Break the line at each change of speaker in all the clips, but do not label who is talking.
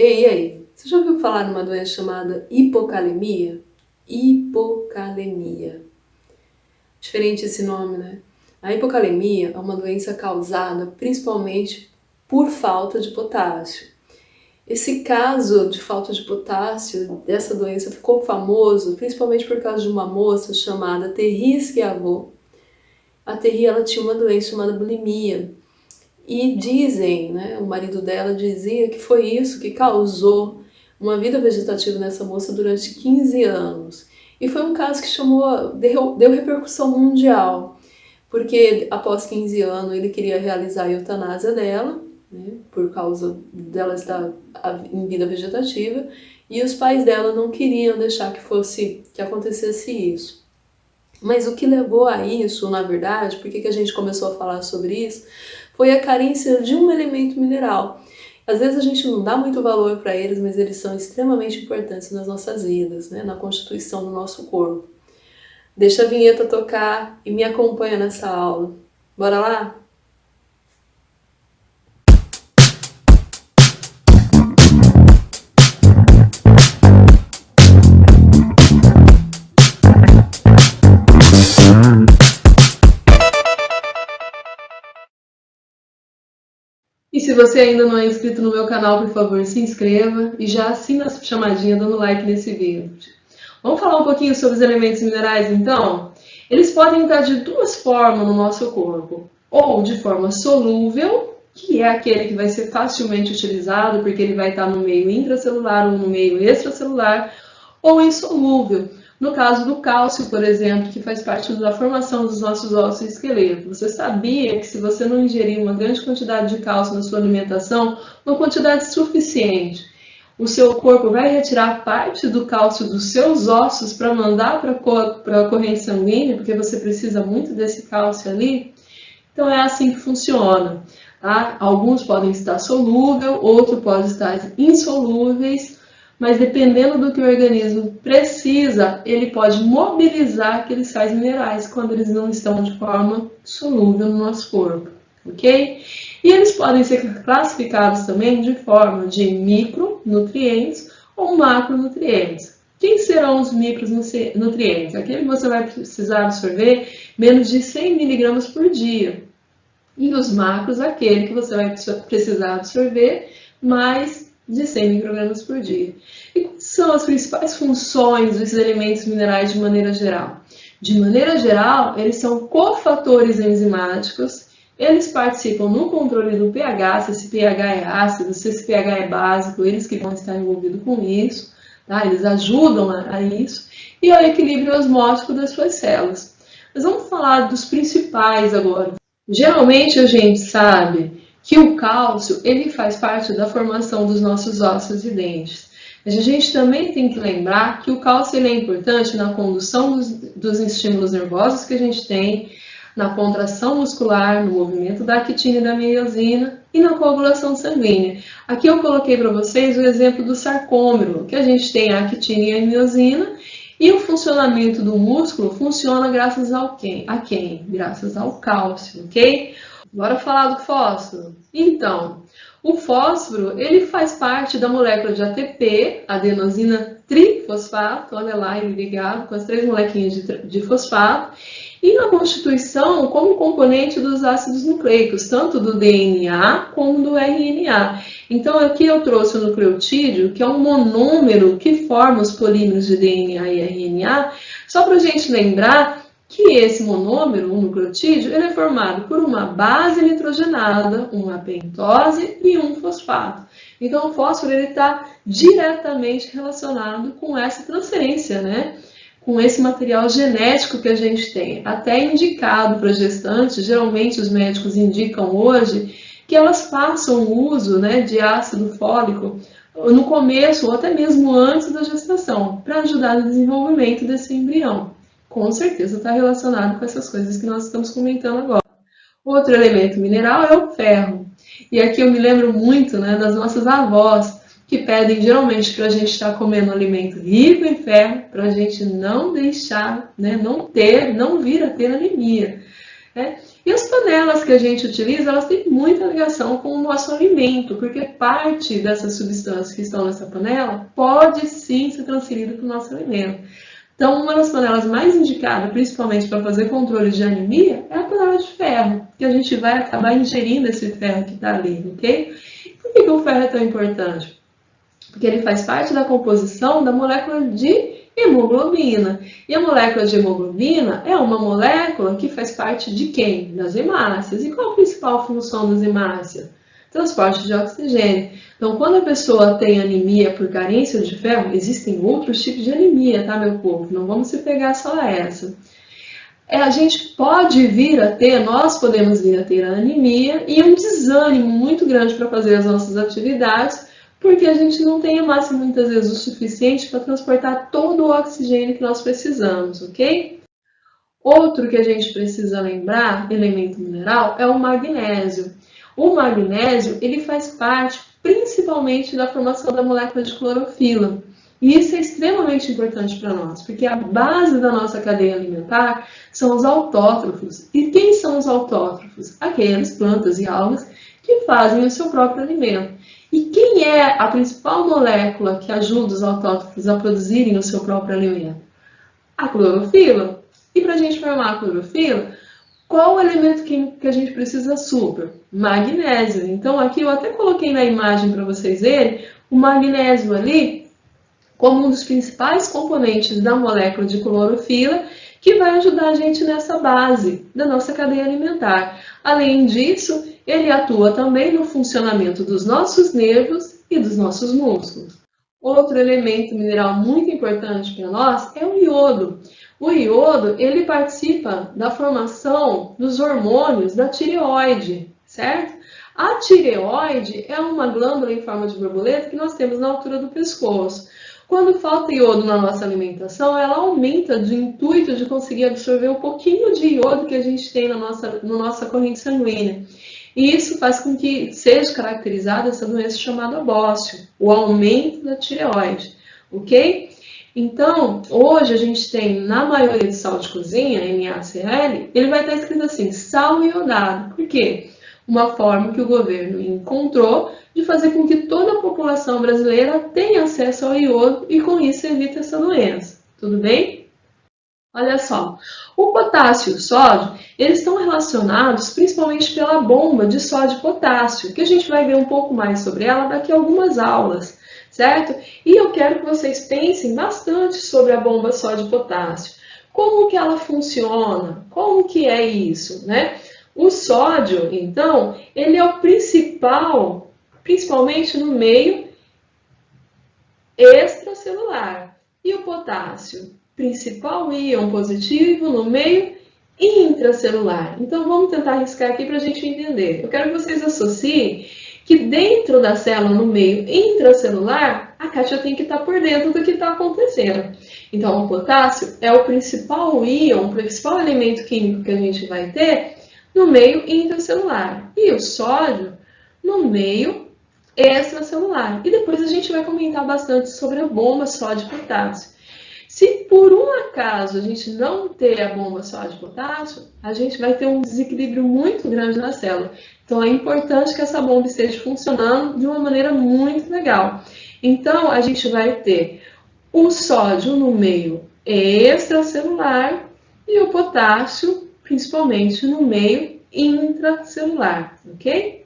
Ei, e aí? Você já ouviu falar numa doença chamada hipocalemia? Hipocalemia. Diferente esse nome, né? A hipocalemia é uma doença causada principalmente por falta de potássio. Esse caso de falta de potássio dessa doença ficou famoso principalmente por causa de uma moça chamada Thierry Schiavone. A Thierry, ela tinha uma doença chamada bulimia. E dizem, né, o marido dela dizia que foi isso que causou uma vida vegetativa nessa moça durante 15 anos. E foi um caso que deu repercussão mundial, porque após 15 anos ele queria realizar a eutanásia dela, né, por causa dela estar em vida vegetativa, e os pais dela não queriam deixar que acontecesse isso. Mas o que levou a isso, na verdade, por que a gente começou a falar sobre isso, foi a carência de um elemento mineral. Às vezes a gente não dá muito valor para eles, mas eles são extremamente importantes nas nossas vidas, né? Na constituição do nosso corpo. Deixa a vinheta tocar e me acompanha nessa aula. Bora lá? E se você ainda não é inscrito no meu canal, por favor, se inscreva e já assina a chamadinha dando like nesse vídeo. Vamos falar um pouquinho sobre os elementos minerais, então? Eles podem estar de duas formas no nosso corpo. Ou de forma solúvel, que é aquele que vai ser facilmente utilizado, porque ele vai estar no meio intracelular ou no meio extracelular, ou insolúvel. No caso do cálcio, por exemplo, que faz parte da formação dos nossos ossos e esqueleto. Você sabia que se você não ingerir uma grande quantidade de cálcio na sua alimentação, uma quantidade suficiente, o seu corpo vai retirar parte do cálcio dos seus ossos para mandar para a corrente sanguínea, porque você precisa muito desse cálcio ali? Então é assim que funciona. Tá? Alguns podem estar solúveis, outros podem estar insolúveis, mas dependendo do que o organismo precisa, ele pode mobilizar aqueles sais minerais quando eles não estão de forma solúvel no nosso corpo, ok? E eles podem ser classificados também de forma de micronutrientes ou macronutrientes. Quem serão os micronutrientes? Aquele que você vai precisar absorver menos de 100 miligramas por dia. E os macros, aquele que você vai precisar absorver mais de 100 microgramas por dia. E quais são as principais funções desses elementos minerais de maneira geral? De maneira geral, eles são cofatores enzimáticos, eles participam no controle do pH, se esse pH é ácido, se esse pH é básico, eles que vão estar envolvidos com isso, tá? Eles ajudam a isso, e ao equilíbrio osmótico das suas células. Mas vamos falar dos principais agora. Geralmente a gente sabe que o cálcio ele faz parte da formação dos nossos ossos e dentes. Mas a gente também tem que lembrar que o cálcio ele é importante na condução dos estímulos nervosos que a gente tem, na contração muscular, no movimento da actina e da miosina e na coagulação sanguínea. Aqui eu coloquei para vocês o exemplo do sarcômero, que a gente tem a actina e a miosina, e o funcionamento do músculo funciona graças a quem? Graças ao cálcio, ok? Bora falar do fósforo? Então, o fósforo ele faz parte da molécula de ATP, adenosina trifosfato, olha lá, ele ligado com as 3 molequinhas de fosfato, e na constituição como componente dos ácidos nucleicos, tanto do DNA como do RNA. Então aqui eu trouxe o nucleotídeo, que é um monômero que forma os polímeros de DNA e RNA, só para a gente lembrar que esse monômero, o nucleotídeo, ele é formado por uma base nitrogenada, uma pentose e um fosfato. Então o fósforo está diretamente relacionado com essa transferência, né? Com esse material genético que a gente tem, até indicado para gestantes. Geralmente os médicos indicam hoje que elas façam uso, né, de ácido fólico no começo ou até mesmo antes da gestação, para ajudar no desenvolvimento desse embrião. Com certeza está relacionado com essas coisas que nós estamos comentando agora. Outro elemento mineral é o ferro. E aqui eu me lembro muito, né, das nossas avós, que pedem geralmente para a gente estar comendo um alimento rico em ferro, para a gente não deixar, né, não vir a ter anemia. Né? E as panelas que a gente utiliza, elas têm muita ligação com o nosso alimento, porque parte dessas substâncias que estão nessa panela pode sim ser transferida para o nosso alimento. Então, uma das panelas mais indicadas, principalmente para fazer controle de anemia, é a panela de ferro, que a gente vai acabar ingerindo esse ferro que está ali, ok? Por que o ferro é tão importante? Porque ele faz parte da composição da molécula de hemoglobina. E a molécula de hemoglobina é uma molécula que faz parte de quem? Das hemácias. E qual a principal função das hemácias? Transporte de oxigênio. Então, quando a pessoa tem anemia por carência de ferro, existem outros tipos de anemia, tá, meu povo? Não vamos se pegar só a essa. A gente pode vir a ter, nós podemos vir a ter a anemia e um desânimo muito grande para fazer as nossas atividades, porque a gente não tem hemácia muitas vezes o suficiente para transportar todo o oxigênio que nós precisamos, ok? Outro que a gente precisa lembrar, elemento mineral, é o magnésio. O magnésio, ele faz parte principalmente da formação da molécula de clorofila. E isso é extremamente importante para nós, porque a base da nossa cadeia alimentar são os autótrofos. E quem são os autótrofos? Aquelas plantas e algas que fazem o seu próprio alimento. E quem é a principal molécula que ajuda os autótrofos a produzirem o seu próprio alimento? A clorofila. E para a gente formar a clorofila, qual o elemento químico que a gente precisa super? Magnésio. Então aqui eu até coloquei na imagem para vocês verem o magnésio ali como um dos principais componentes da molécula de clorofila, que vai ajudar a gente nessa base da nossa cadeia alimentar. Além disso, ele atua também no funcionamento dos nossos nervos e dos nossos músculos. Outro elemento mineral muito importante para nós é o iodo. O iodo, ele participa da formação dos hormônios da tireoide, certo? A tireoide é uma glândula em forma de borboleta que nós temos na altura do pescoço. Quando falta iodo na nossa alimentação, ela aumenta do intuito de conseguir absorver um pouquinho de iodo que a gente tem na nossa corrente sanguínea. E isso faz com que seja caracterizada essa doença chamada bócio, o aumento da tireoide, ok? Então, hoje a gente tem, na maioria de sal de cozinha, NaCl, ele vai estar escrito assim, sal iodado. Por quê? Uma forma que o governo encontrou de fazer com que toda a população brasileira tenha acesso ao iodo e com isso evite essa doença. Tudo bem? Olha só, o potássio e o sódio, eles estão relacionados principalmente pela bomba de sódio e potássio, que a gente vai ver um pouco mais sobre ela daqui a algumas aulas, certo? E eu quero que vocês pensem bastante sobre a bomba sódio e potássio. Como que ela funciona? Como que é isso, né? O sódio, então, ele é o principal, principalmente no meio extracelular. E o potássio? Principal íon positivo no meio intracelular. Então, vamos tentar riscar aqui para a gente entender. Eu quero que vocês associem que dentro da célula, no meio intracelular, a Kátia tem que estar por dentro do que está acontecendo. Então, o potássio é o principal íon, o principal elemento químico que a gente vai ter no meio intracelular. E o sódio no meio extracelular. E depois a gente vai comentar bastante sobre a bomba sódio e potássio. Se por um acaso a gente não ter a bomba sódio e potássio, a gente vai ter um desequilíbrio muito grande na célula. Então é importante que essa bomba esteja funcionando de uma maneira muito legal. Então a gente vai ter o sódio no meio extracelular e o potássio principalmente no meio intracelular, ok?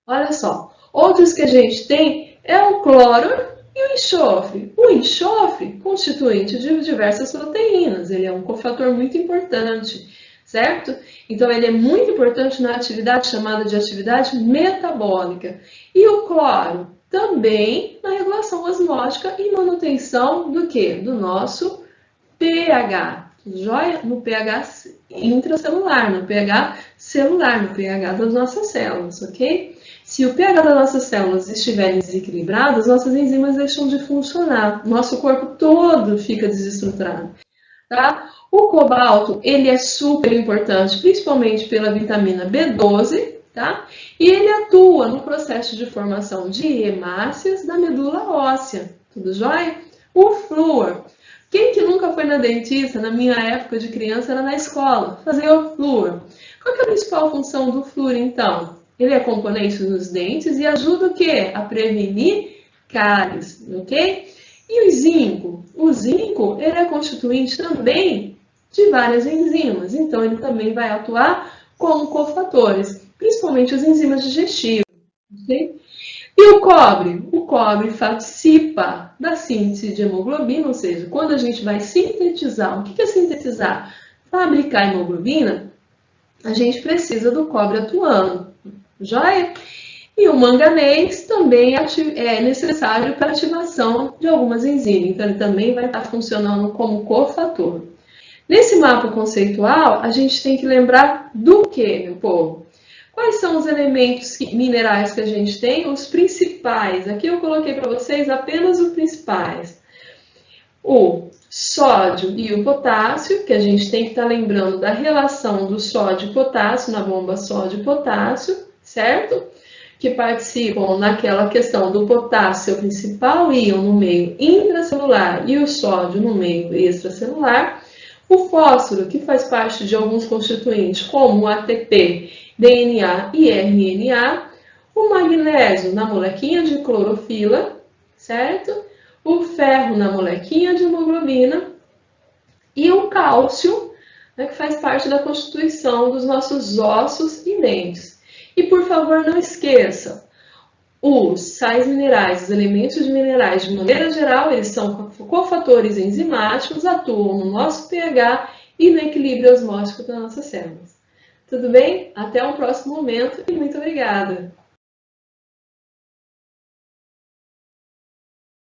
Olha só, outros que a gente tem é o cloro e o enxofre. O enxofre, constituinte de diversas proteínas, ele é um cofator muito importante, certo? Então, ele é muito importante na atividade chamada de atividade metabólica. E o cloro, também na regulação osmótica e manutenção do quê? Do nosso pH. Joia? No pH intracelular, no pH celular, no pH das nossas células, ok? Se o pH das nossas células estiverem desequilibradas, nossas enzimas deixam de funcionar. Nosso corpo todo fica desestruturado. Tá? O cobalto, ele é super importante, principalmente pela vitamina B12, tá? E ele atua no processo de formação de hemácias da medula óssea. Tudo jóia? O flúor. Quem que nunca foi na dentista, na minha época de criança, era na escola, fazer o flúor. Qual que é a principal função do flúor, então? Ele é componente nos dentes e ajuda o quê? A prevenir cáries, ok? E o zinco? O zinco, ele é constituinte também de várias enzimas, então ele também vai atuar como cofatores, principalmente as enzimas digestivas, ok? E o cobre? O cobre participa da síntese de hemoglobina, ou seja, quando a gente vai sintetizar, o que é sintetizar? Fabricar hemoglobina, a gente precisa do cobre atuando, joia? E o manganês também é necessário para a ativação de algumas enzimas, então ele também vai estar funcionando como cofator. Nesse mapa conceitual, a gente tem que lembrar do que, meu povo? Quais são os elementos minerais que a gente tem? Os principais. Aqui eu coloquei para vocês apenas os principais. O sódio e o potássio, que a gente tem que estar lembrando da relação do sódio e potássio na bomba sódio-potássio, certo? Que participam naquela questão do potássio, o principal íon no meio intracelular e o sódio no meio extracelular. O fósforo, que faz parte de alguns constituintes, como o ATP, DNA e RNA. O magnésio na molequinha de clorofila, certo? O ferro na molequinha de hemoglobina. E o cálcio, né, que faz parte da constituição dos nossos ossos e dentes. E por favor, não esqueça, os sais minerais, os elementos minerais, de maneira geral, eles são cofatores enzimáticos, atuam no nosso pH e no equilíbrio osmótico das nossas células. Tudo bem? Até o próximo momento e muito obrigada!